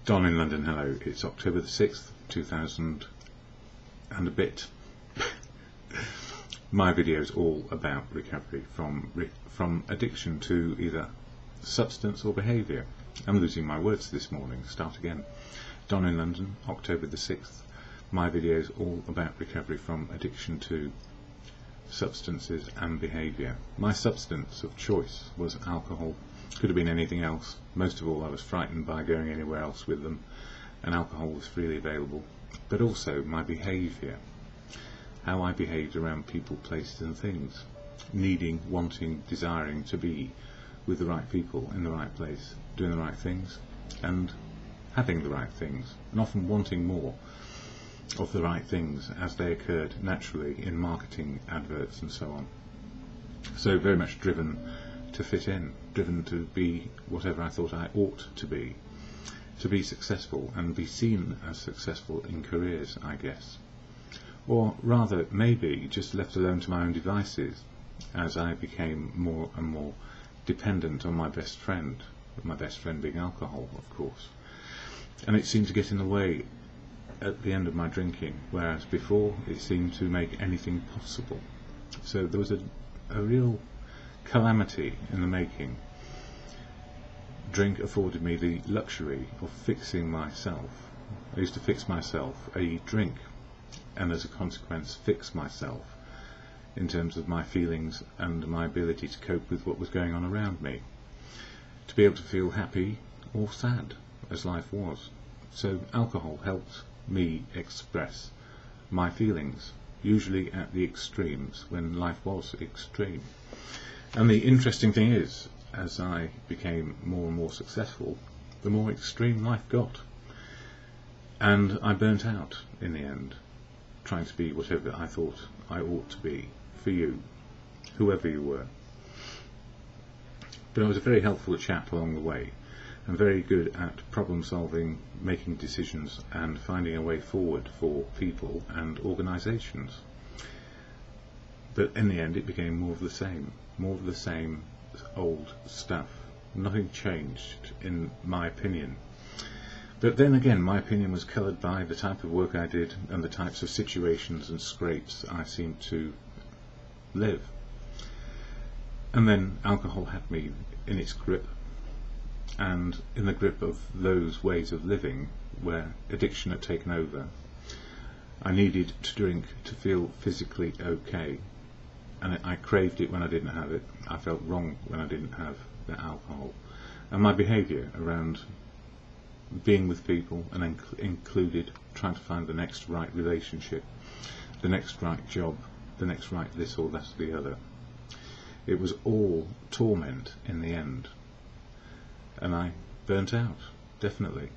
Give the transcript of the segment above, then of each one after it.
Don in London, hello. It's October the 6th, 2000 and a bit. My video is all about recovery from addiction to either substance or behaviour. I'm losing my words this morning. Start again. Don in London, October the 6th. My video is all about recovery from addiction to substances and behaviour. My substance of choice was alcohol. Could have been anything else. Most of all, I was frightened by going anywhere else with them, and alcohol was freely available. But also my behaviour, how I behaved around people, places and things, needing, wanting, desiring to be with the right people in the right place, doing the right things and having the right things, and often wanting more of the right things as they occurred naturally in marketing, adverts and so on. So very much driven to fit in, driven to be whatever I thought I ought to be successful and be seen as successful in careers, I guess. Or rather, maybe just left alone to my own devices as I became more and more dependent on my best friend being alcohol, of course. And it seemed to get in the way at the end of my drinking, whereas before it seemed to make anything possible. So there was a real calamity in the making. Drink afforded me the luxury of fixing myself. I used to fix myself, drink, and as a consequence fix myself in terms of my feelings and my ability to cope with what was going on around me, to be able to feel happy or sad as life was. So alcohol helped me express my feelings, usually at the extremes, when life was extreme. And the interesting thing is, as I became more and more successful, the more extreme life got. And I burnt out in the end, trying to be whatever I thought I ought to be for you, whoever you were. But I was a very helpful chap along the way, and very good at problem solving, making decisions and finding a way forward for people and organisations. But in the end it became more of the same old stuff. Nothing changed in my opinion. But then again, my opinion was coloured by the type of work I did and the types of situations and scrapes I seemed to live. And then alcohol had me in its grip, and in the grip of those ways of living where addiction had taken over. I needed to drink to feel physically okay, and I craved it when I didn't have it. I felt wrong when I didn't have the alcohol. And my behaviour around being with people and included trying to find the next right relationship, the next right job, the next right this or that or the other. It was all torment in the end. And I burnt out, definitely.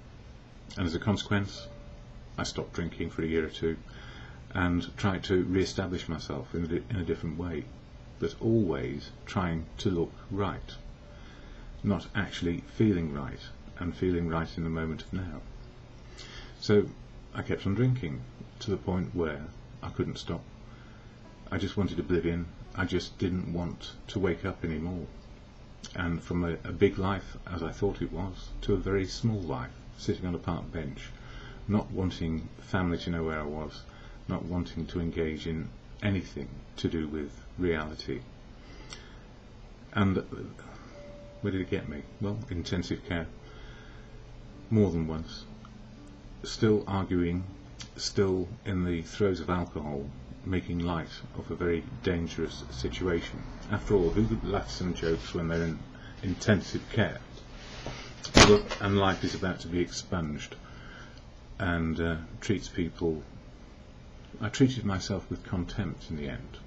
And as a consequence, I stopped drinking for a year or two and tried to re-establish myself in a different way, but always trying to look right, not actually feeling right, and feeling right in the moment of now. So I kept on drinking to the point where I couldn't stop. I just wanted oblivion. I just didn't want to wake up anymore. And from a big life, as I thought it was, to a very small life, sitting on a park bench, not wanting family to know where I was, not wanting to engage in anything to do with reality. And where did it get me? Well, intensive care, more than once, still arguing, still in the throes of alcohol, making light of a very dangerous situation. After all, who laughs and jokes when they're in intensive care and life is about to be expunged, and treats people... I treated myself with contempt in the end,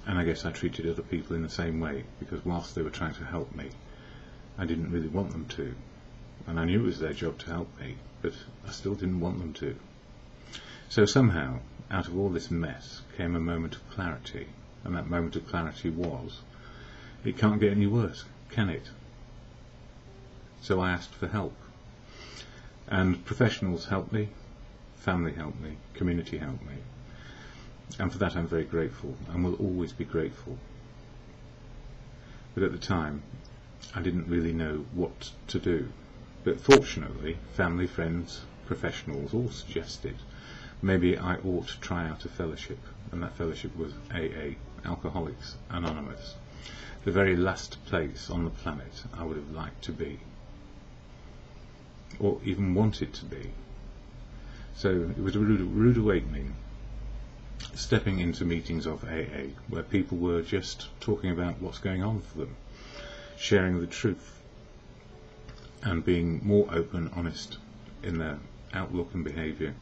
and I guess I treated other people in the same way, because whilst they were trying to help me, I didn't really want them to, and I knew it was their job to help me, but I still didn't want them to. So somehow, out of all this mess came a moment of clarity, and that moment of clarity was, it can't get any worse, can it? So I asked for help, and professionals helped me, family helped me, community helped me, and for that I'm very grateful and will always be grateful. But at the time I didn't really know what to do. But fortunately, family, friends, professionals all suggested maybe I ought to try out a fellowship, and that fellowship was AA, Alcoholics Anonymous, the very last place on the planet I would have liked to be, or even wanted to be. So it was a rude awakening, stepping into meetings of AA where people were just talking about what's going on for them, sharing the truth, and being more open, honest in their outlook and behaviour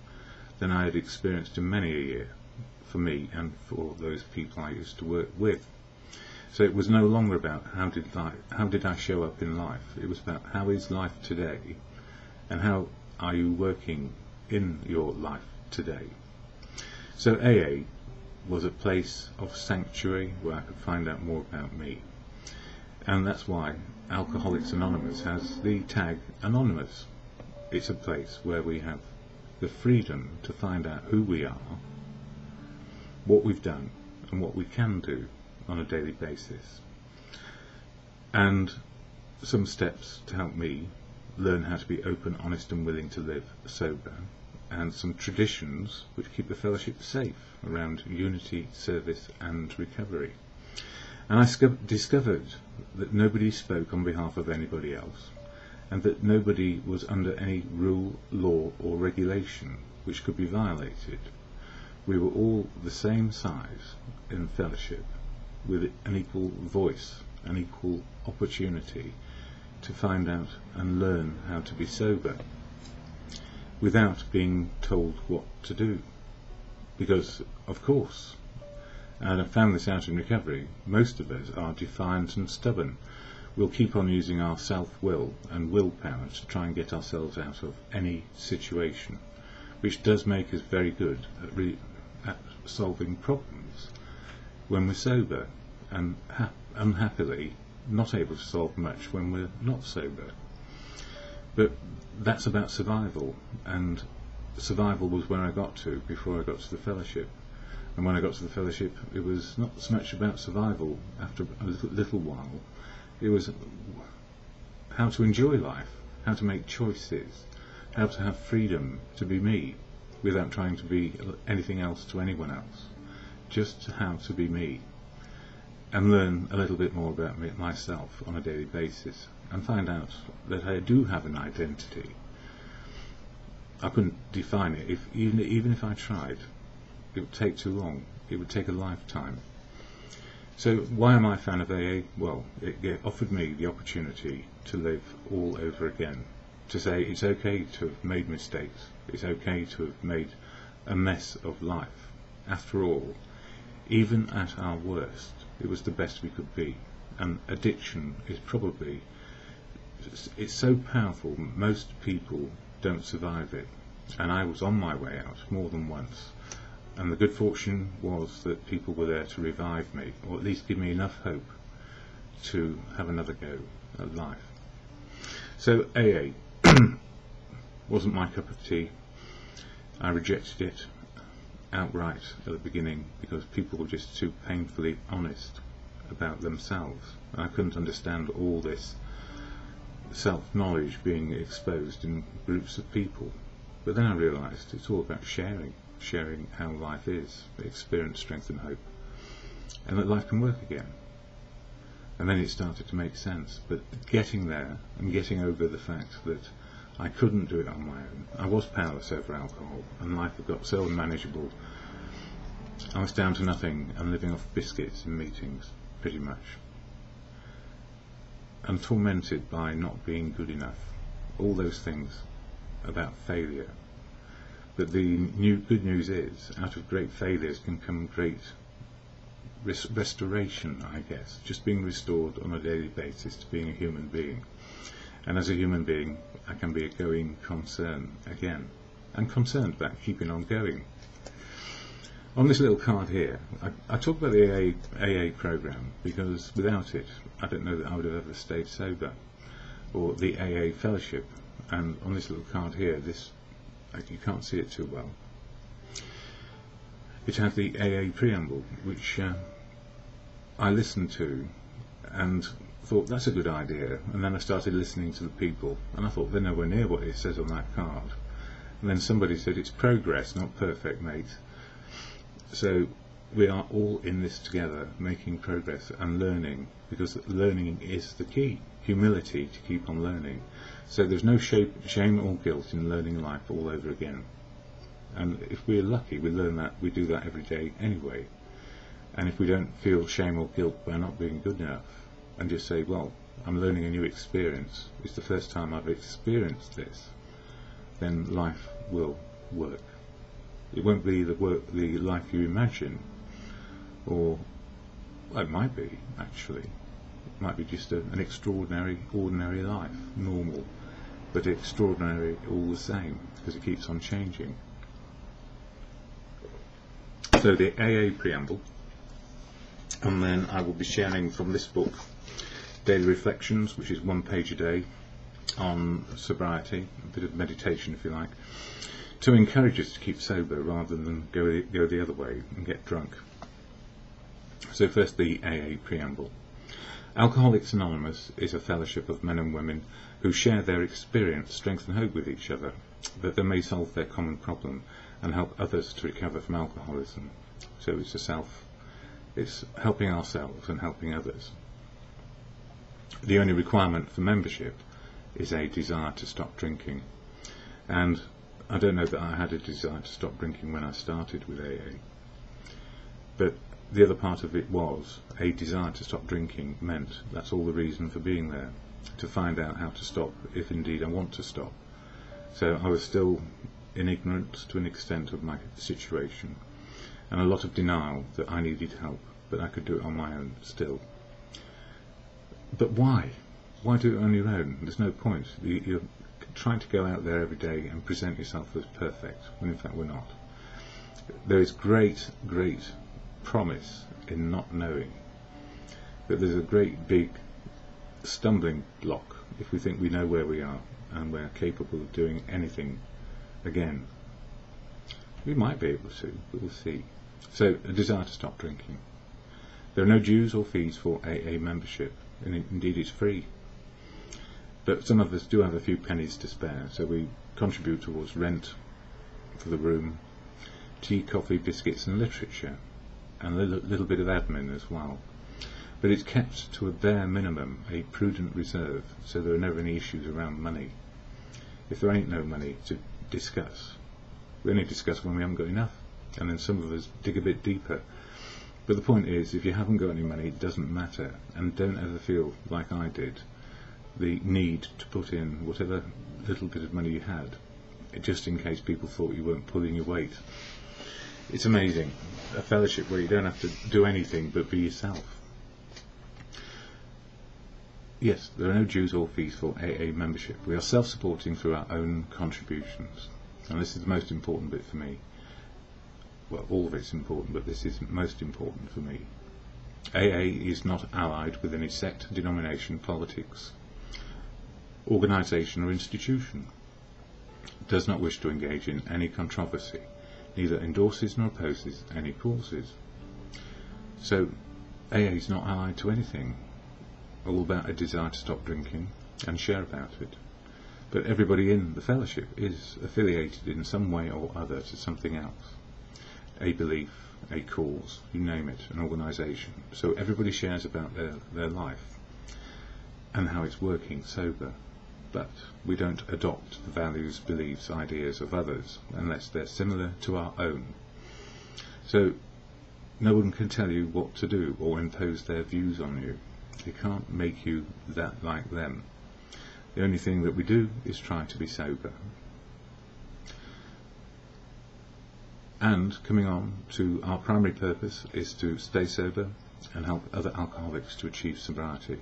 than I had experienced in many a year, for me and for those people I used to work with. So it was no longer about how did I show up in life. It was about how is life today, and how are you working in your life today. So AA was a place of sanctuary where I could find out more about me, and that's why Alcoholics Anonymous has the tag Anonymous. It's a place where we have the freedom to find out who we are, what we've done, and what we can do on a daily basis, and some steps to help me learn how to be open, honest and willing to live sober, and some traditions which keep the fellowship safe around unity, service and recovery. And I discovered that nobody spoke on behalf of anybody else, and that nobody was under any rule, law or regulation which could be violated. We were all the same size in fellowship, with an equal voice, an equal opportunity to find out and learn how to be sober, without being told what to do. Because, of course, and I found this out in recovery, most of us are defiant and stubborn. We'll keep on using our self-will and willpower to try and get ourselves out of any situation, which does make us very good at solving problems when we're sober, and unhappily not able to solve much when we're not sober. But that's about survival, and survival was where I got to before I got to the fellowship. And when I got to the fellowship, it was not so much about survival. After a little while, it was how to enjoy life, how to make choices, how to have freedom to be me without trying to be anything else to anyone else, just how to be me, and learn a little bit more about myself on a daily basis, and find out that I do have an identity. I couldn't define it. Even if I tried, it would take too long. It would take a lifetime. So why am I a fan of AA? Well, it offered me the opportunity to live all over again, to say it's okay to have made mistakes, it's okay to have made a mess of life. After all, even at our worst, it was the best we could be. And addiction is probably, it's so powerful, most people don't survive it. And I was on my way out more than once. And the good fortune was that people were there to revive me, or at least give me enough hope to have another go at life. So AA wasn't my cup of tea. I rejected it outright at the beginning because people were just too painfully honest about themselves. I couldn't understand all this self-knowledge being exposed in groups of people. But then I realised it's all about sharing how life is, experience, strength and hope, and that life can work again. And then it started to make sense. But getting there and getting over the fact that I couldn't do it on my own, I was powerless over alcohol, and life had got so unmanageable. I was down to nothing and living off biscuits in meetings, pretty much, and tormented by not being good enough, all those things about failure. But the good news is, out of great failures can come great restoration, I guess, just being restored on a daily basis to being a human being. And as a human being, I can be a going concern again, and concerned about keeping on going. On this little card here, I talk about the AA program because without it, I don't know that I would have ever stayed sober, or the AA fellowship. And on this little card here, you can't see it too well, it has the AA preamble, which I listened to, and thought that's a good idea, and then I started listening to the people, and I thought they're nowhere near what it says on that card. And then somebody said it's progress, not perfect, mate. So we are all in this together, making progress and learning, because learning is the key. Humility to keep on learning. So there's no shame or guilt in learning life all over again. And if we're lucky, we learn that, we do that every day anyway. And if we don't feel shame or guilt by not being good enough, and just say, well, I'm learning a new experience, it's the first time I've experienced this, then life will work. It won't be the life you imagine, or well, it might be, actually. It might be just an extraordinary, ordinary life, normal, but extraordinary all the same, because it keeps on changing. So the AA preamble, and then I will be sharing from this book Daily Reflections, which is 1 page a day on sobriety, a bit of meditation if you like, to encourage us to keep sober rather than go the other way and get drunk. So first, the AA preamble. Alcoholics Anonymous is a fellowship of men and women who share their experience, strength and hope with each other, that they may solve their common problem and help others to recover from alcoholism. So it's helping ourselves and helping others. The only requirement for membership is a desire to stop drinking. And I don't know that I had a desire to stop drinking when I started with AA. But the other part of it was a desire to stop drinking meant that's all the reason for being there, to find out how to stop if indeed I want to stop. So I was still in ignorance to an extent of my situation, and a lot of denial that I needed help, but I could do it on my own still. But why? Why do it on your own? There's no point. You're trying to go out there every day and present yourself as perfect, when in fact we're not. There is great promise in not knowing, but there's a great big stumbling block if we think we know where we are and we're capable of doing anything again. We might be able to, but we'll see. So, a desire to stop drinking. There are no dues or fees for AA membership, and indeed it's free. But some of us do have a few pennies to spare, so we contribute towards rent for the room, tea, coffee, biscuits and literature, and a little bit of admin as well. But it's kept to a bare minimum, a prudent reserve, so there are never any issues around money. If there ain't no money to discuss, we only discuss when we haven't got enough, and then some of us dig a bit deeper. But the point is, if you haven't got any money, it doesn't matter, and don't ever feel, like I did, the need to put in whatever little bit of money you had, just in case people thought you weren't pulling your weight. It's amazing, a fellowship where you don't have to do anything but be yourself. Yes, there are no dues or fees for AA membership. We are self-supporting through our own contributions, and this is the most important bit for me. Well, all of it's important, but this is most important for me. AA is not allied with any sect, denomination, politics, organisation or institution. It does not wish to engage in any controversy, neither endorses nor opposes any causes. So AA is not allied to anything, all about a desire to stop drinking and share about it. But everybody in the fellowship is affiliated in some way or other to something else. A belief, a cause, you name it, an organisation. So everybody shares about their life and how it's working sober. But we don't adopt the values, beliefs, ideas of others unless they're similar to our own. So no one can tell you what to do or impose their views on you. They can't make you that like them. The only thing that we do is try to be sober. And coming on to our primary purpose is to stay sober and help other alcoholics to achieve sobriety.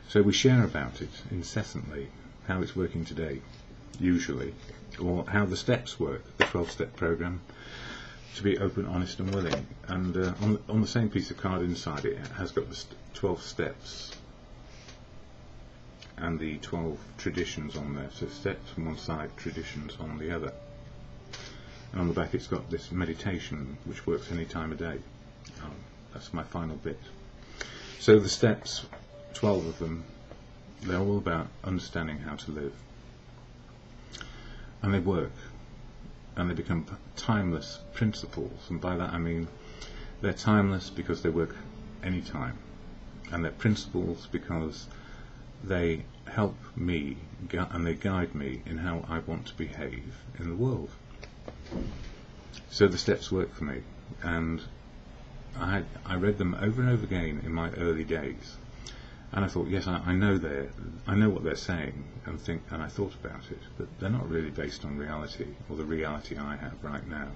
So we share about it incessantly, how it's working today, usually, or how the steps work, the 12-step program, to be open, honest and willing. And on the same piece of card inside it has got the 12 steps and the 12 traditions on there. So steps on one side, traditions on the other. And on the back it's got this meditation which works any time of day. That's my final bit. So the steps 12 of them. They're all about understanding how to live. And they work. And they become timeless principles. And by that I mean they're timeless because they work any time. And they're principles because they help me and they guide me in how I want to behave in the world. So the steps work for me. And I read them over and over again in my early days. And I thought, yes, I know what they're saying, and I thought about it, but they're not really based on reality, or the reality I have right now.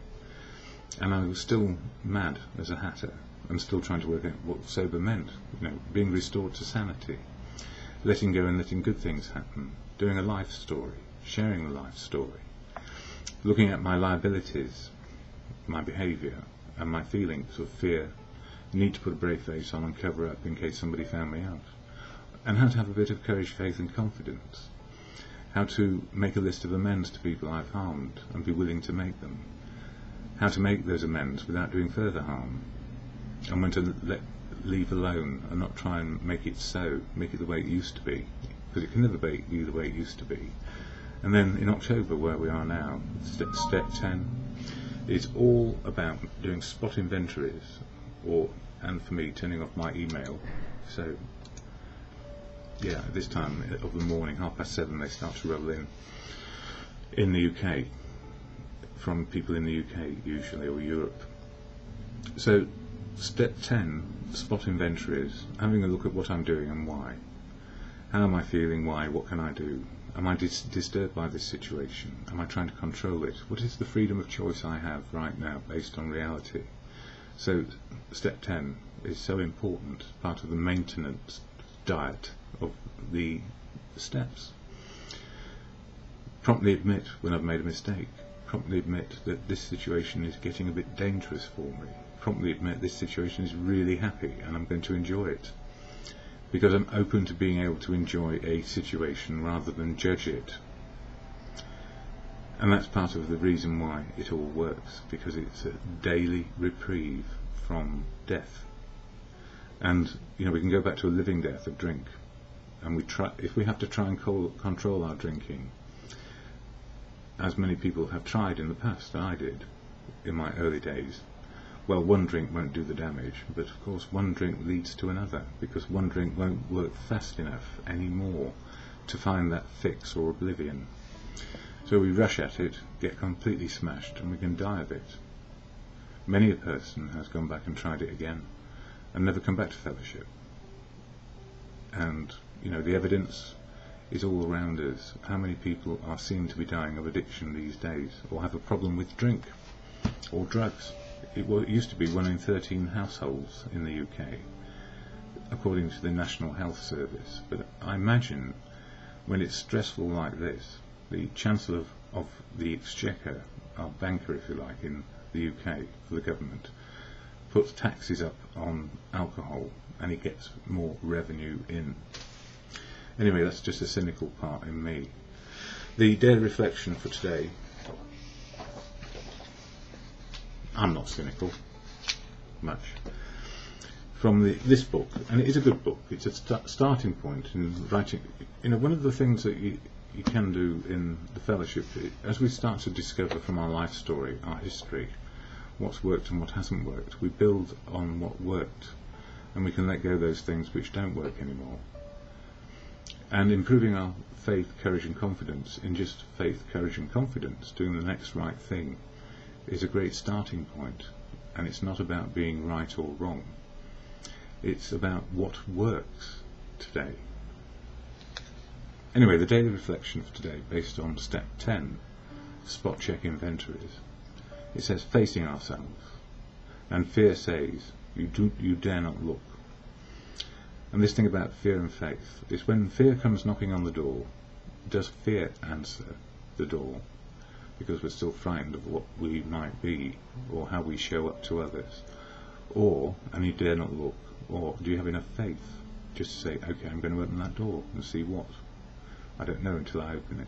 And I was still mad as a hatter, and still trying to work out what sober meant, being restored to sanity, letting go and letting good things happen, doing a life story, sharing the life story, looking at my liabilities, my behaviour, and my feelings of fear, need to put a brave face on and cover up in case somebody found me out. And how to have a bit of courage, faith and confidence. How to make a list of amends to people I've harmed and be willing to make them. How to make those amends without doing further harm. And when to leave alone and not try and make it the way it used to be. Because it can never be the way it used to be. And then in October, where we are now, step 10, is all about doing spot inventories, and for me, turning off my email. So yeah, at this time of the morning, 7:30, they start to roll in the UK, from people in the UK usually, or Europe. So step 10, spot inventories, having a look at what I'm doing and why. How am I feeling? Why? What can I do? Am I disturbed by this situation? Am I trying to control it? What is the freedom of choice I have right now based on reality? So step 10 is so important, part of the maintenance diet of the steps. Promptly admit when I've made a mistake. Promptly admit that this situation is getting a bit dangerous for me. Promptly admit this situation is really happy and I'm going to enjoy it. Because I'm open to being able to enjoy a situation rather than judge it. And that's part of the reason why it all works, because it's a daily reprieve from death. And we can go back to a living death of drink, and if we have to try and control our drinking, as many people have tried in the past, I did in my early days. Well, one drink won't do the damage, but of course one drink leads to another, because one drink won't work fast enough anymore to find that fix or oblivion. So we rush at it, get completely smashed, and we can die of it. Many a person has gone back and tried it again, and never come back to fellowship. And, the evidence is all around us. How many people are seen to be dying of addiction these days, or have a problem with drink, or drugs? It used to be 1 in 13 households in the UK, according to the National Health Service. But I imagine when it's stressful like this, the Chancellor of the Exchequer, our banker if you like, in the UK for the government, puts taxes up on alcohol and he gets more revenue in. Anyway, that's just a cynical part in me. The daily reflection for today, I'm not cynical much, from this book, and it is a good book. It's a starting point in writing. One of the things that you can do in the fellowship, as we start to discover from our life story, our history, what's worked and what hasn't worked, we build on what worked, and we can let go of those things which don't work anymore. And improving our faith, courage and confidence in just faith, courage and confidence, doing the next right thing, is a great starting point. And it's not about being right or wrong. It's about what works today. Anyway, the daily reflection for today, based on step 10, spot check inventories. It says, facing ourselves. And fear says, you dare not look. And this thing about fear and faith is, when fear comes knocking on the door, does fear answer the door? Because we're still frightened of what we might be, or how we show up to others. Or, and you dare not look, or do you have enough faith just to say, okay, I'm going to open that door and see what? I don't know until I open it.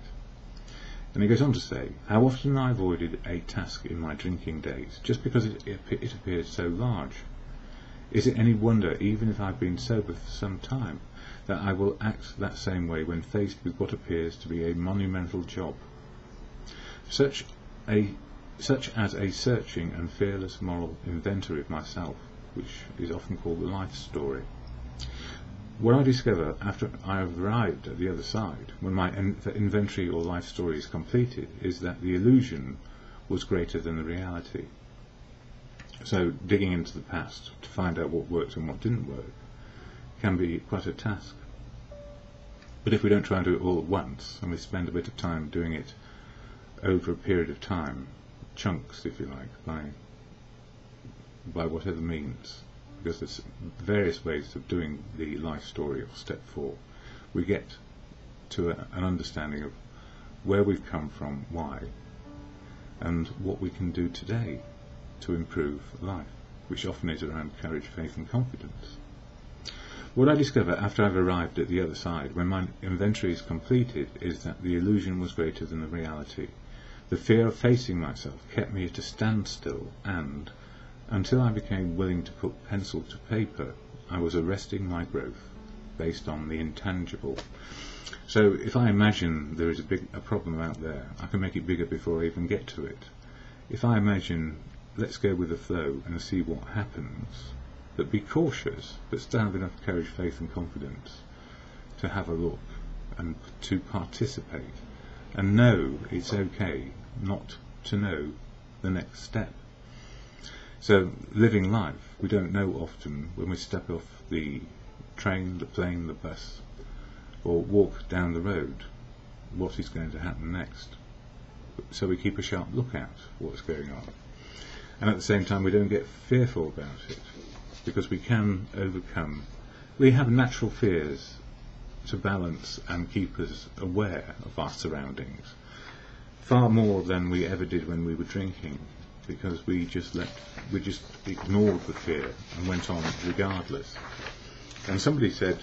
And he goes on to say, how often I avoided a task in my drinking days, just because it appeared so large. Is it any wonder, even if I've been sober for some time, that I will act that same way when faced with what appears to be a monumental job? Such as a searching and fearless moral inventory of myself, which is often called the life story. What I discover after I have arrived at the other side, when my inventory or life story is completed, is that the illusion was greater than the reality. So digging into the past to find out what worked and what didn't work can be quite a task. But if we don't try and do it all at once, and we spend a bit of time doing it over a period of time, chunks if you like, by whatever means, because there's various ways of doing the life story, or step 4, we get to an understanding of where we've come from, why, and what we can do today to improve life, which often is around courage, faith and confidence. What I discover after I've arrived at the other side, when my inventory is completed, is that the illusion was greater than the reality. The fear of facing myself kept me at a standstill, and, until I became willing to put pencil to paper, I was arresting my growth based on the intangible. So if I imagine there is a problem out there, I can make it bigger before I even get to it. If I imagine, let's go with the flow and see what happens, but be cautious, but still have enough courage, faith and confidence to have a look and to participate, and know it's okay not to know the next step. So living life, we don't know often when we step off the train, the plane, the bus, or walk down the road, what is going to happen next. So we keep a sharp lookout for what's going on. And at the same time we don't get fearful about it, because we can overcome. We have natural fears to balance and keep us aware of our surroundings, far more than we ever did when we were drinking, because we just ignored the fear and went on regardless. And somebody said,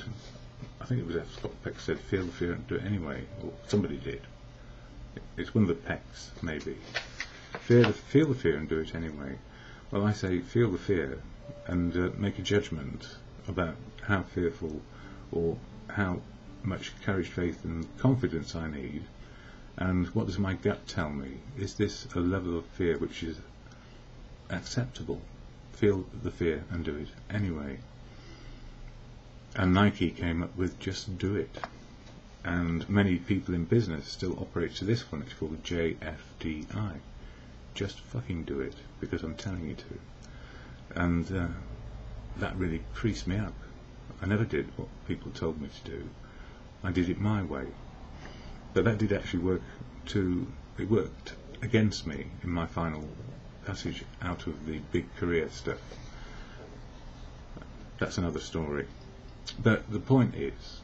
I think it was F. Scott Peck said, feel the fear and do it anyway, or somebody did. It's one of the Pecks, maybe. Feel the fear and do it anyway. Well, I say feel the fear and make a judgment about how fearful or how much courage, faith and confidence I need, and what does my gut tell me? Is this a level of fear which is acceptable? Feel the fear and do it anyway. And Nike came up with just do it, and many people in business still operate to this one. It's called JFDI, just fucking do it, because I'm telling you to. And that really creased me up. I never did what people told me to do. I did it my way. But that did actually work it worked against me in my final passage out of the big career stuff. That's another story. But the point is,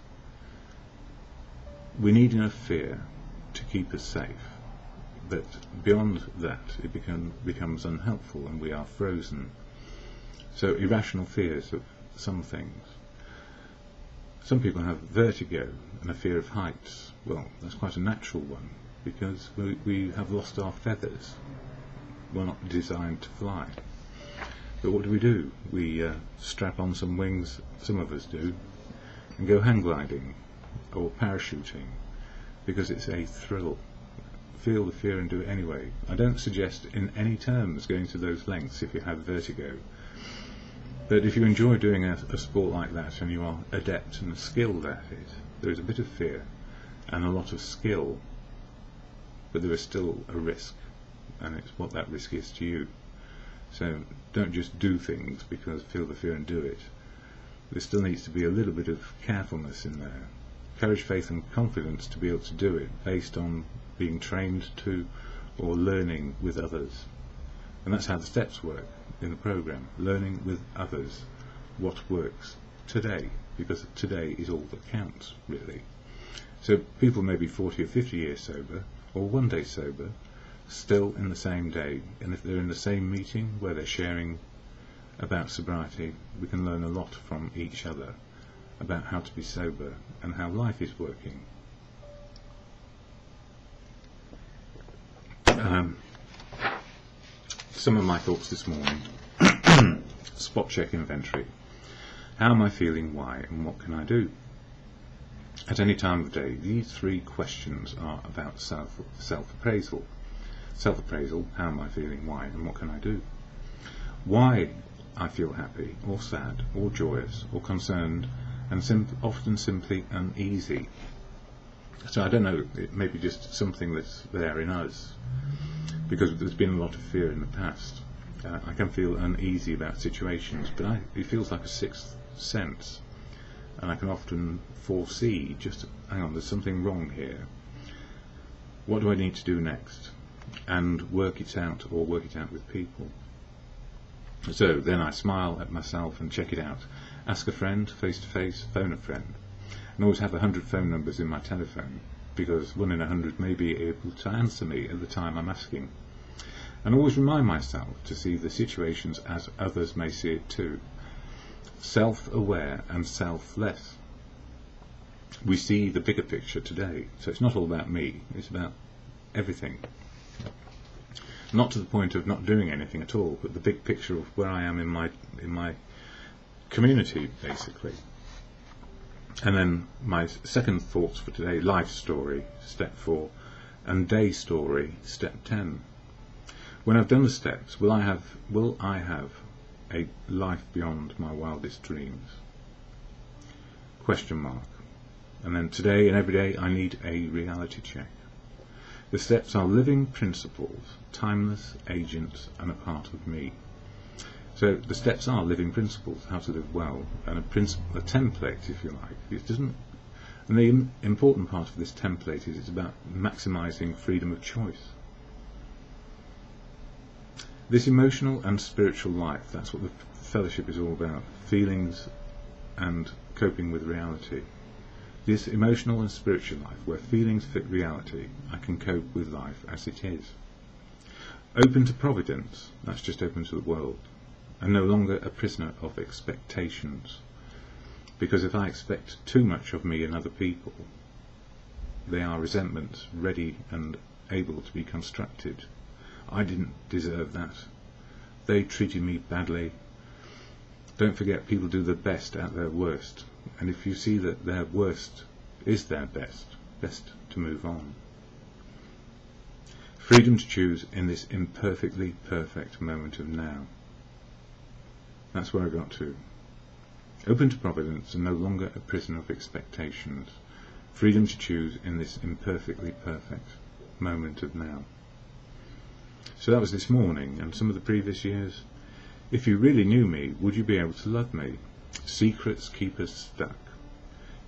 we need enough fear to keep us safe. But beyond that, it becomes unhelpful and we are frozen. So irrational fears of some things. Some people have vertigo and a fear of heights. Well, that's quite a natural one, because we have lost our feathers. We're not designed to fly. But what do? We strap on some wings, some of us do, and go hang gliding or parachuting, because it's a thrill. Feel the fear and do it anyway. I don't suggest in any terms going to those lengths if you have vertigo. But if you enjoy doing a sport like that and you are adept and skilled at it, there is a bit of fear and a lot of skill, but there is still a risk, and it's what that risk is to you. So don't just do things because feel the fear and do it. There still needs to be a little bit of carefulness in there. Courage, faith and confidence to be able to do it based on being trained to or learning with others. And that's how the steps work in the program, learning with others what works today, because today is all that counts, really. So people may be 40 or 50 years sober, or one day sober, still in the same day, and if they're in the same meeting where they're sharing about sobriety, we can learn a lot from each other about how to be sober and how life is working. Some of my thoughts this morning. spot check inventory. How am I feeling, why, and what can I do? At any time of day, these 3 questions are about self-appraisal. Self-appraisal, how am I feeling, why, and what can I do? Why I feel happy, or sad, or joyous, or concerned, and often simply uneasy. So I don't know, it may be just something that's there in us, because there's been a lot of fear in the past. I can feel uneasy about situations, but it feels like a 6th sense, and I can often foresee, just hang on, there's something wrong here. What do I need to do next? And work it out, or work it out with people. So then I smile at myself and check it out. Ask a friend, face to face, phone a friend. And always have 100 phone numbers in my telephone, because 1 in 100 may be able to answer me at the time I'm asking. And always remind myself to see the situations as others may see it too. Self-aware and selfless. We see the bigger picture today, so it's not all about me, it's about everything. Not to the point of not doing anything at all, but the big picture of where I am in my community, basically. And then my second thoughts for today: life story, step 4, and day story, step 10. When I've done the steps, will I have a life beyond my wildest dreams? Question mark. And then today and every day I need a reality check. The steps are living principles, timeless agents, and a part of me. So the steps are living principles, how to live well, and a template, if you like. It doesn't, and the important part of this template is it's about maximising freedom of choice. This emotional and spiritual life, that's what the fellowship is all about, feelings and coping with reality. This emotional and spiritual life, where feelings fit reality, I can cope with life as it is. Open to providence, that's just open to the world, and no longer a prisoner of expectations. Because if I expect too much of me and other people, they are resentments ready and able to be constructed. I didn't deserve that. They treated me badly. Don't forget, people do their best at their worst. And if you see that their worst is their best to move on. Freedom to choose in this imperfectly perfect moment of now. That's where I got to. Open to providence and no longer a prisoner of expectations. Freedom to choose in this imperfectly perfect moment of now. So that was this morning, and some of the previous years. If you really knew me, would you be able to love me? Secrets keep us stuck.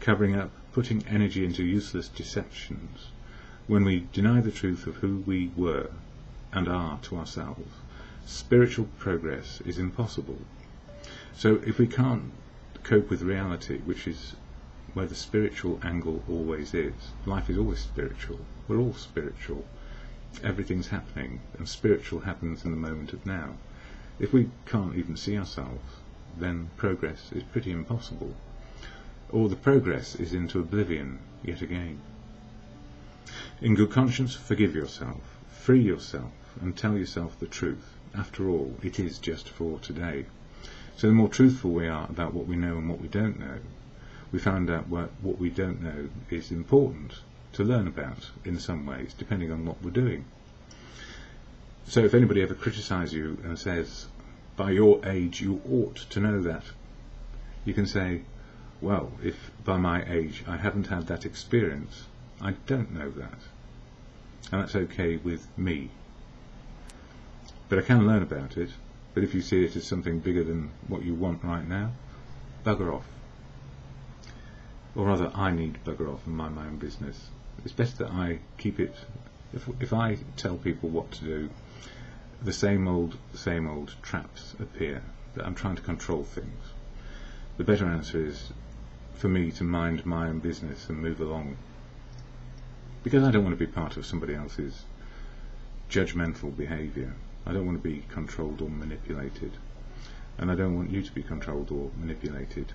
Covering up, putting energy into useless deceptions. When we deny the truth of who we were and are to ourselves, spiritual progress is impossible. So if we can't cope with reality, which is where the spiritual angle always is, life is always spiritual, we're all spiritual, everything's happening, and spiritual happens in the moment of now. If we can't even see ourselves, then progress is pretty impossible. Or the progress is into oblivion yet again. In good conscience, forgive yourself, free yourself, and tell yourself the truth. After all, it is just for today. So the more truthful we are about what we know and what we don't know, we find out what we don't know is important to learn about in some ways, depending on what we're doing. So if anybody ever criticises you and says, by your age you ought to know that, you can say, well, if by my age I haven't had that experience, I don't know that. And that's okay with me. But I can learn about it. But if you see it as something bigger than what you want right now, bugger off. Or rather, I need to bugger off and mind my own business. It's best that I keep it. If I tell people what to do, the same old traps appear, that I'm trying to control things. The better answer is for me to mind my own business and move along. Because I don't want to be part of somebody else's judgmental behaviour. I don't want to be controlled or manipulated. And I don't want you to be controlled or manipulated.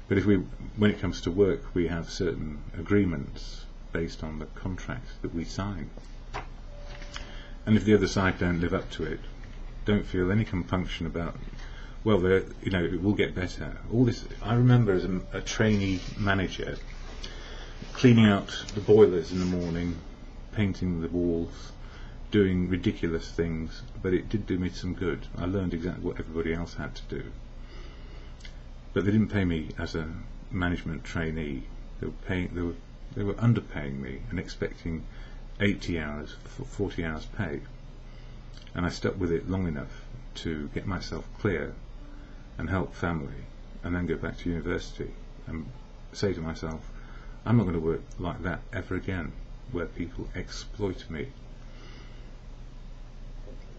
But when it comes to work, we have certain agreements based on the contract that we sign. And if the other side don't live up to it, don't feel any compunction about well, it will get better. All this, I remember as a trainee manager, cleaning out the boilers in the morning, painting the walls, doing ridiculous things, but it did do me some good. I learned exactly what everybody else had to do. But they didn't pay me as a management trainee. They were underpaying me and expecting 80 hours for 40 hours pay. And I stuck with it long enough to get myself clear and help family, and then go back to university and say to myself, I'm not going to work like that ever again, where people exploit me.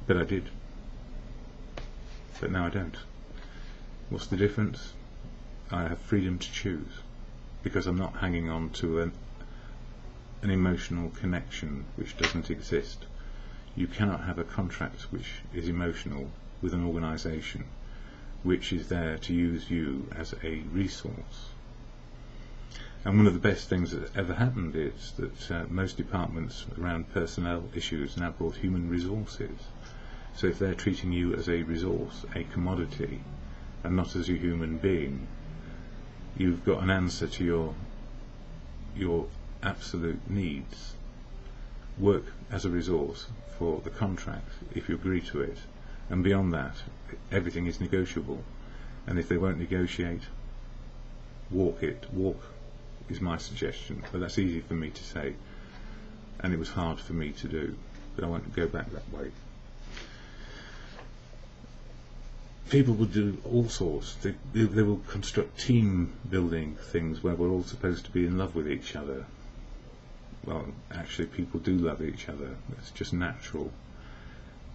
But I did. But now I don't. What's the difference? I have freedom to choose, because I'm not hanging on to an emotional connection which doesn't exist. You cannot have a contract which is emotional with an organisation which is there to use you as a resource. And one of the best things that ever happened is that most departments around personnel issues now brought human resources. So if they're treating you as a resource, a commodity, and not as a human being, you've got an answer to your absolute needs. Work as a resource for the contract if you agree to it, and beyond that everything is negotiable. And if they won't negotiate, walk is my suggestion. But that's easy for me to say, and it was hard for me to do, but I won't go back that way. People will do all sorts. They will construct team building things where we're all supposed to be in love with each other. Well, actually people do love each other, it's just natural.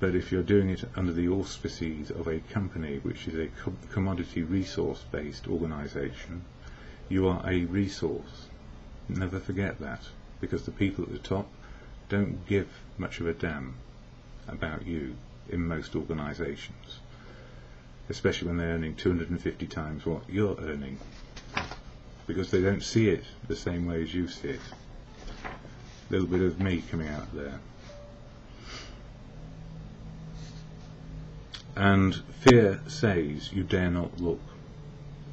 But if you're doing it under the auspices of a company which is a commodity resource based organisation, you are a resource. Never forget that, because the people at the top don't give much of a damn about you in most organisations, especially when they're earning 250 times what you're earning, because they don't see it the same way as you see it. A little bit of me coming out there. And fear says you dare not look.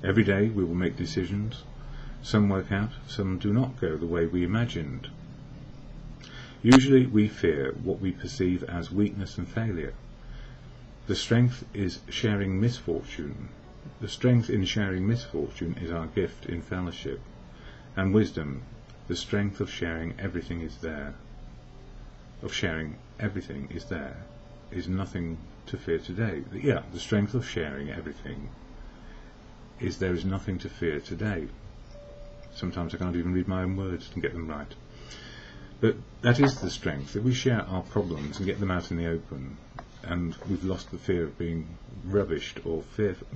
Every day we will make decisions. Some work out, some do not go the way we imagined. Usually we fear what we perceive as weakness and failure. The strength is sharing misfortune. The strength in sharing misfortune is our gift in fellowship. And wisdom, the strength of sharing everything is there. Of sharing everything is there. Is nothing to fear today. Yeah, the strength of sharing everything is there is nothing to fear today. Sometimes I can't even read my own words and get them right. But that is the strength. If we share our problems and get them out in the open, and we've lost the fear of being rubbished or fearful,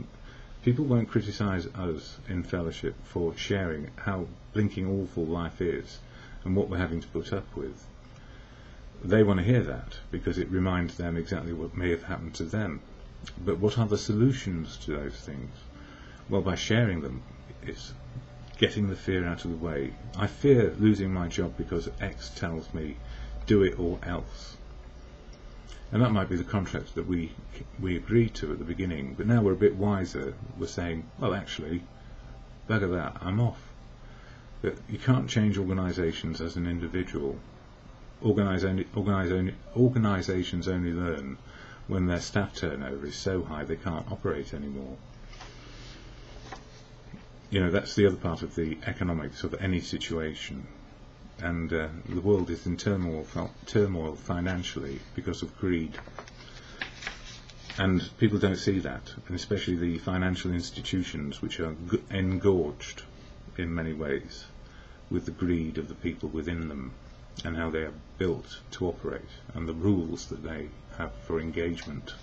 people won't criticise us in fellowship for sharing how blinking awful life is and what we're having to put up with. They want to hear that because it reminds them exactly what may have happened to them. But what are the solutions to those things? Well, by sharing them, it's getting the fear out of the way. I fear losing my job because X tells me do it or else. And that might be the contract that we agreed to at the beginning, but now we're a bit wiser. We're saying, well, actually, bugger that, I'm off. But you can't change organisations as an individual. Organisations only learn when their staff turnover is so high they can't operate anymore. You know, that's the other part of the economics of any situation. And the world is in turmoil financially because of greed. And people don't see that, and especially the financial institutions, which are engorged in many ways with the greed of the people within them, and how they are built to operate, and the rules that they have for engagement.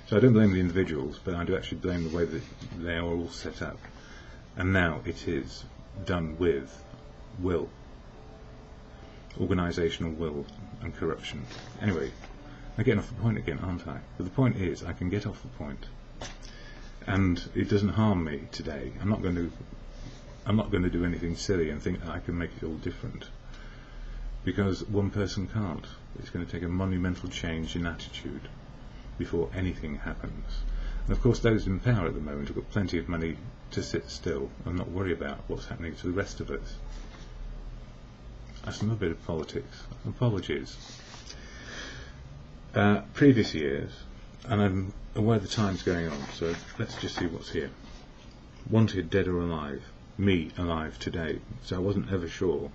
So I don't blame the individuals, but I do actually blame the way that they are all set up. And now it is done with will. Organisational will and corruption. Anyway, I'm getting off the point again, aren't I? But the point is, I can get off the point, and it doesn't harm me today. I'm not going to do anything silly and think that I can make it all different, because one person can't. It's going to take a monumental change in attitude before anything happens. And of course those in power at the moment have got plenty of money to sit still and not worry about what's happening to the rest of us. That's another bit of politics. Apologies. Previous years, and I'm aware the time's going on, so let's just see what's here. Wanted dead or alive. Me alive today. So I wasn't ever sure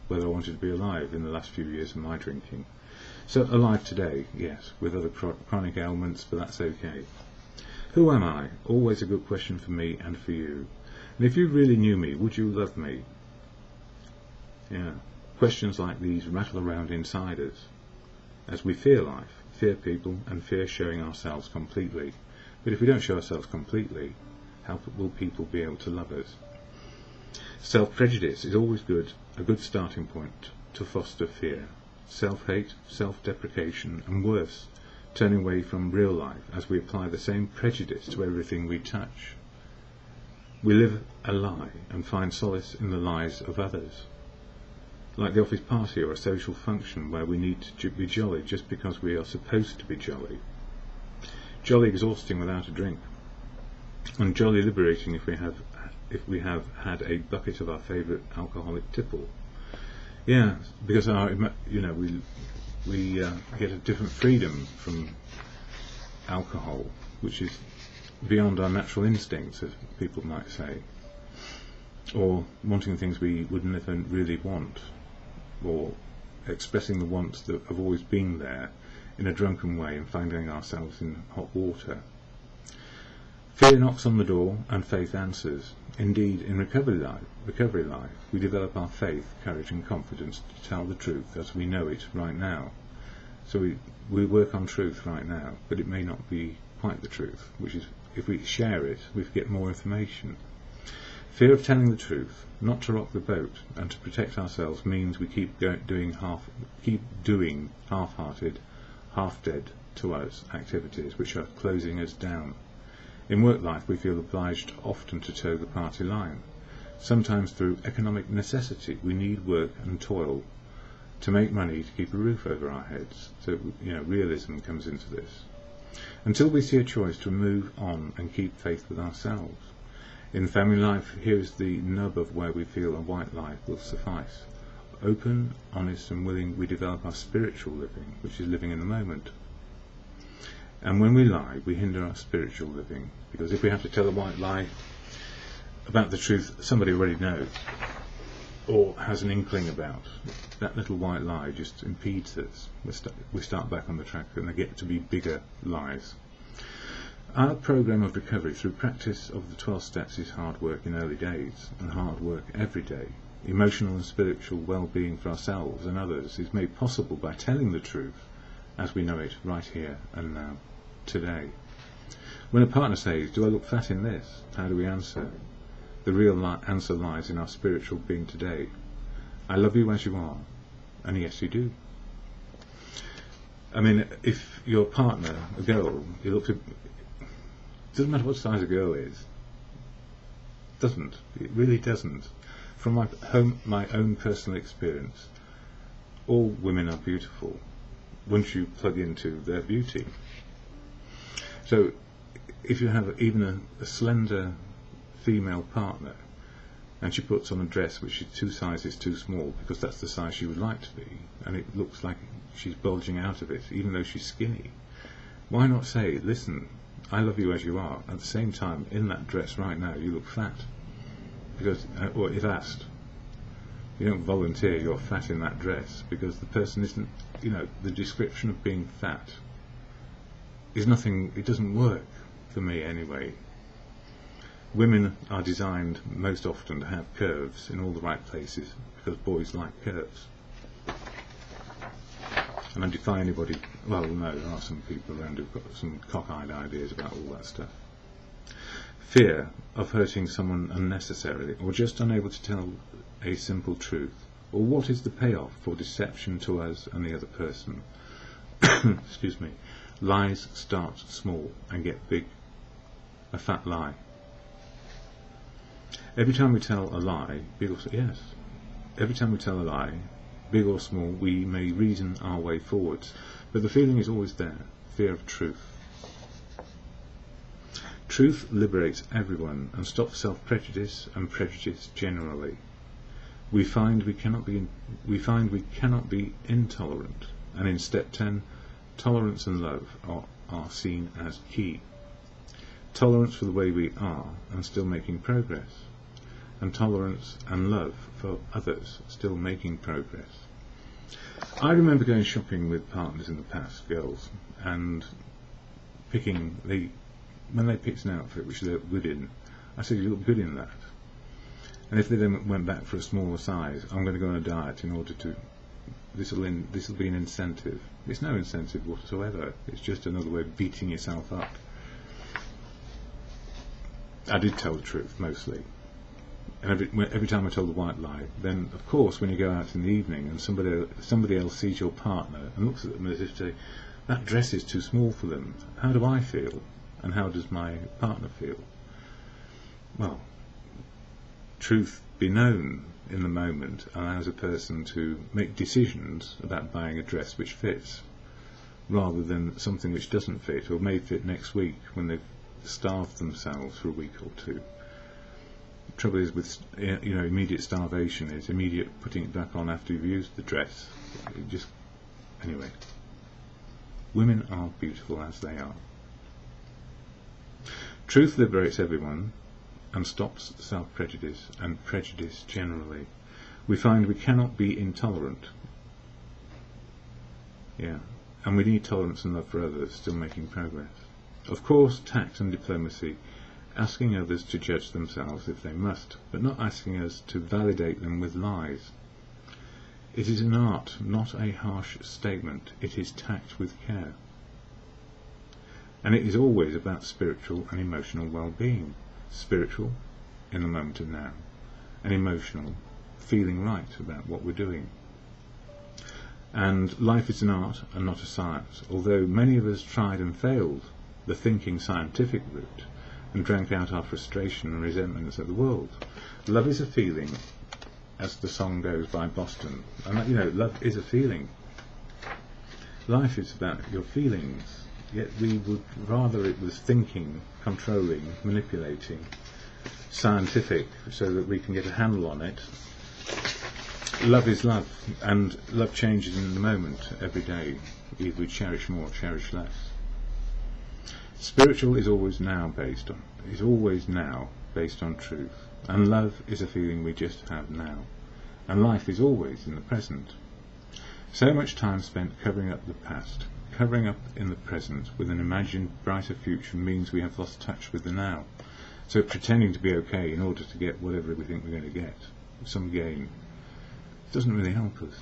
whether I wanted to be alive in the last few years of my drinking. So alive today, yes, with other chronic ailments, but that's okay. Who am I? Always a good question for me and for you. And if you really knew me, would you love me? Yeah. Questions like these rattle around inside us as we fear life, fear people, and fear showing ourselves completely. But if we don't show ourselves completely, how will people be able to love us? Self-prejudice is always good, a good starting point to foster fear. Self-hate, self-deprecation, and worse, turning away from real life as we apply the same prejudice to everything we touch. We live a lie and find solace in the lies of others. Like the office party or a social function where we need to be jolly just because we are supposed to be jolly. Jolly exhausting without a drink, and jolly liberating if we have had a bucket of our favourite alcoholic tipple. Yeah, because we get a different freedom from alcohol, which is beyond our natural instincts, as people might say, or wanting things we would never really want, or expressing the wants that have always been there in a drunken way and finding ourselves in hot water. Fear knocks on the door and faith answers. Indeed, in recovery life, we develop our faith, courage and confidence to tell the truth as we know it right now. So we work on truth right now, but it may not be quite the truth, which is, if we share it, we get more information. Fear of telling the truth, not to rock the boat, and to protect ourselves means we keep doing half-hearted, half-dead to us activities which are closing us down. In work life we feel obliged often to toe the party line. Sometimes through economic necessity we need work and toil to make money to keep a roof over our heads. So realism comes into this. Until we see a choice to move on and keep faith with ourselves. In family life, here is the nub of where we feel a white lie will suffice. Open, honest and willing, we develop our spiritual living, which is living in the moment. And when we lie, we hinder our spiritual living, because if we have to tell a white lie about the truth somebody already knows, or has an inkling about, that little white lie just impedes us. We start back on the track, and they get to be bigger lies. Our program of recovery through practice of the 12 steps is hard work in early days, and hard work every day. Emotional and spiritual well-being for ourselves and others is made possible by telling the truth as we know it right here and now, today. When a partner says, "Do I look fat in this?" how do we answer? The real answer lies in our spiritual being today. I love you as you are, and yes you do. I mean, if your partner, a girl, you look at, doesn't matter what size a girl is. Doesn't. It really doesn't. From my own personal experience, all women are beautiful once you plug into their beauty. So if you have even a slender female partner and she puts on a dress which is 2 sizes too small because that's the size she would like to be, and it looks like she's bulging out of it even though she's skinny, why not say, listen, I love you as you are, at the same time in that dress right now you look fat? Because, or if asked, you don't volunteer you're fat in that dress because the person isn't, the description of being fat is nothing, it doesn't work for me anyway. Women are designed most often to have curves in all the right places because boys like curves. And I defy anybody, well no, there are some people around who've got some cockeyed ideas about all that stuff. Fear of hurting someone unnecessarily, or just unable to tell a simple truth, or what is the payoff for deception to us and the other person. Excuse me. Lies start small and get big. A fat lie. Every time we tell a lie, every time we tell a lie, big or small, we may reason our way forwards, but the feeling is always there, fear of truth. Truth liberates everyone and stops self-prejudice and prejudice generally. We find we cannot be intolerant, and in step 10, tolerance and love are seen as key. Tolerance for the way we are and still making progress, and tolerance and love for others still making progress. I remember going shopping with partners in the past, girls, and when they picked an outfit which they looked good in, I said, "You look good in that." And if they then went back for a smaller size, "I'm going to go on a diet in order to." This will be an incentive. It's no incentive whatsoever. It's just another way of beating yourself up. I did tell the truth mostly, and every time I told the white lie, then of course when you go out in the evening and somebody else sees your partner and looks at them as if to say, "That dress is too small for them. How do I feel? And how does my partner feel?" Well, truth be known in the moment allows a person to make decisions about buying a dress which fits, rather than something which doesn't fit or may fit next week when they've starved themselves for a week or two. The trouble is with immediate starvation is immediate putting it back on after you've used the dress. Anyway, women are beautiful as they are. Truth liberates everyone and stops self-prejudice and prejudice generally. We find we cannot be intolerant. And we need tolerance and love for others, still making progress. Of course, tact and diplomacy, asking others to judge themselves if they must, but not asking us to validate them with lies. It is an art, not a harsh statement. It is tact with care. And it is always about spiritual and emotional well-being. Spiritual, in the moment of now, and emotional, feeling right about what we're doing. And life is an art and not a science, although many of us tried and failed the thinking scientific route and drank out our frustration and resentments at the world. Love is a feeling, as the song goes by Boston, and love is a feeling. Life is about your feelings. Yet we would rather it was thinking, controlling, manipulating, scientific, so that we can get a handle on it. Love is love, and love changes in the moment, every day. Either we cherish more or cherish less. Spiritual is always now based on truth, and love is a feeling we just have now, and life is always in the present. So much time spent covering up the past, covering up in the present with an imagined brighter future means we have lost touch with the now. So pretending to be okay in order to get whatever we think we're going to get, some gain, doesn't really help us.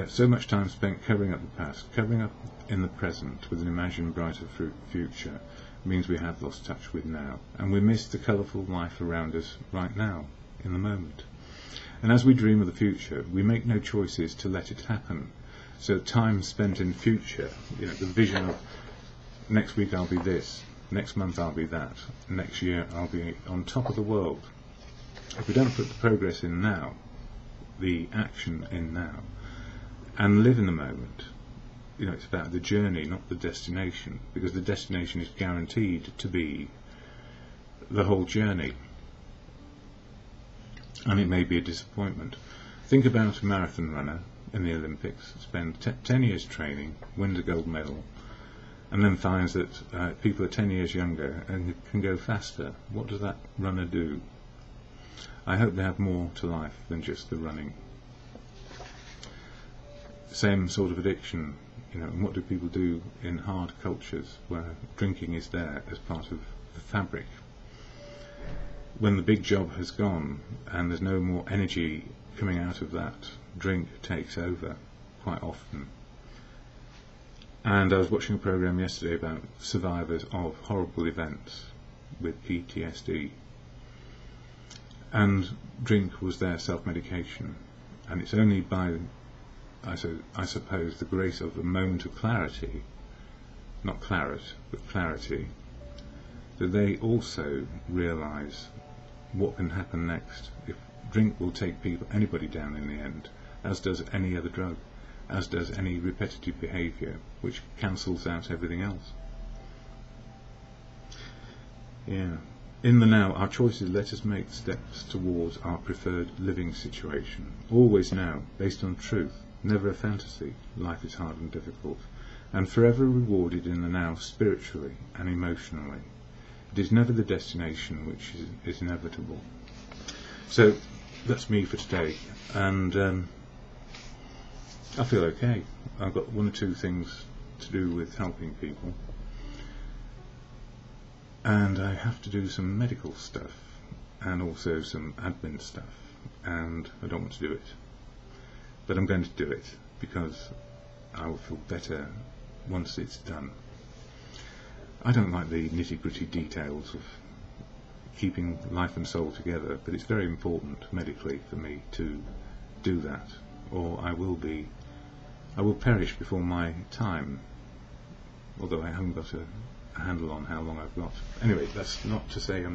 So much time spent covering up the past, covering up in the present with an imagined brighter future means we have lost touch with now, and we miss the colourful life around us right now, in the moment. And as we dream of the future, we make no choices to let it happen. So time spent in future, the vision of next week I'll be this, next month I'll be that, next year I'll be on top of the world. If we don't put the progress in now, the action in now, and live in the moment, it's about the journey, not the destination, because the destination is guaranteed to be the whole journey, and it may be a disappointment. Think about a marathon runner in the Olympics, spend 10 years training, wins a gold medal, and then finds that people are 10 years younger and can go faster. What does that runner do? I hope they have more to life than just the running. Same sort of addiction, and what do people do in hard cultures where drinking is there as part of the fabric? When the big job has gone and there's no more energy coming out of that, drink takes over quite often. And I was watching a program yesterday about survivors of horrible events with PTSD, and drink was their self-medication, and it's only by, I suppose, the grace of a moment of clarity, not claret, but clarity, that they also realise what can happen next. If drink will take anybody down in the end, as does any other drug, as does any repetitive behaviour, which cancels out everything else. Yeah. In the now, our choices let us make steps towards our preferred living situation. Always now, based on truth, never a fantasy. Life is hard and difficult, and forever rewarded in the now spiritually and emotionally. It is never the destination which is inevitable. So that's me for today, and I feel okay. I've got one or two things to do with helping people, and I have to do some medical stuff and also some admin stuff, and I don't want to do it, but I'm going to do it because I will feel better once it's done. I don't like the nitty-gritty details of keeping life and soul together, but it's very important medically for me to do that, or I will perish before my time, although I haven't got a handle on how long I've got. Anyway, that's not to say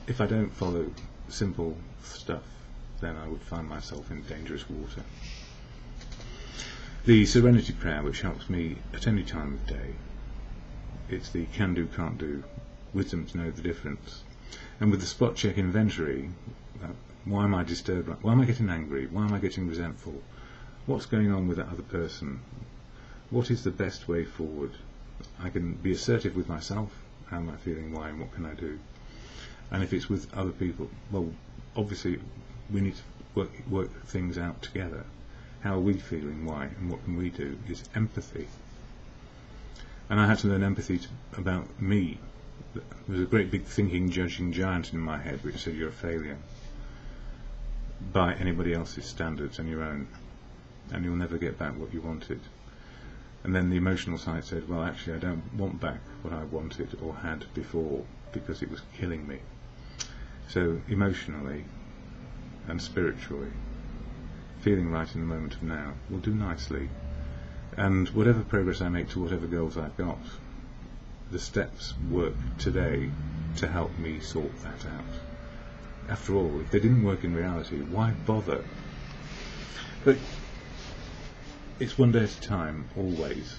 if I don't follow simple stuff, then I would find myself in dangerous water. The serenity prayer, which helps me at any time of day, it's the can do, can't do, wisdom to know the difference. And with the spot check inventory, why am I disturbed? Why am I getting angry? Why am I getting resentful? What's going on with that other person? What is the best way forward? I can be assertive with myself. How am I feeling? Why? And what can I do? And if it's with other people, well, obviously we need to work things out together. How are we feeling? Why? And what can we do? Is empathy. And I had to learn empathy about me. There was a great big thinking, judging giant in my head which said you're a failure by anybody else's standards and your own, and you'll never get back what you wanted. And then the emotional side said, well, actually I don't want back what I wanted or had before because it was killing me. So emotionally and spiritually, feeling right in the moment of now will do nicely. And whatever progress I make to whatever goals I've got, the steps work today to help me sort that out. After all, if they didn't work in reality, why bother? But it's one day at a time, always,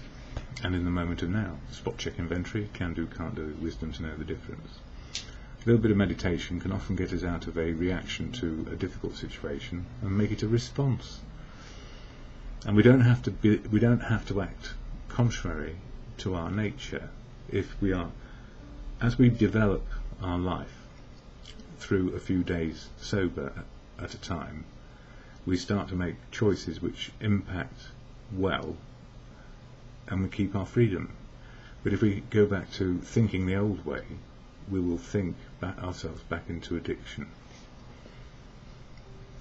and in the moment of now. Spot check inventory, can do, can't do, wisdom to know the difference. A little bit of meditation can often get us out of a reaction to a difficult situation and make it a response. And we don't have to act contrary to our nature if we are, as we develop our life through a few days sober at a time, we start to make choices which impact well, and we keep our freedom. But if we go back to thinking the old way, we will think ourselves back into addiction.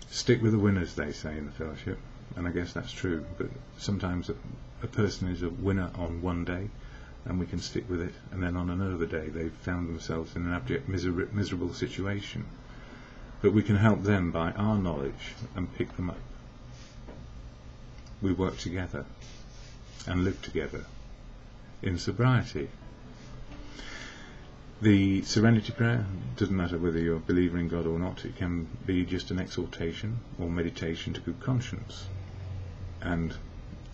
Stick with the winners, they say in the fellowship, and I guess that's true, but sometimes a person is a winner on one day and we can stick with it, and then on another day they've found themselves in an abject miserable situation, but we can help them by our knowledge and pick them up. We work together and live together in sobriety. The serenity prayer, doesn't matter whether you're a believer in God or not, it can be just an exhortation or meditation to good conscience. And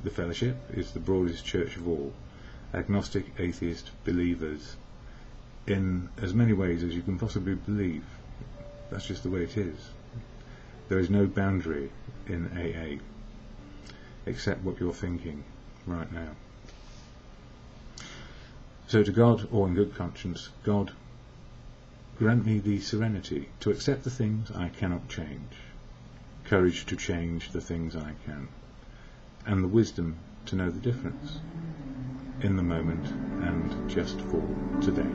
the fellowship is the broadest church of all, agnostic, atheist, believers, in as many ways as you can possibly believe. That's just the way it is. There is no boundary in AA except what you're thinking right now. So to God, or in good conscience, God, grant me the serenity to accept the things I cannot change, courage to change the things I can, and the wisdom to know the difference in the moment and just for today.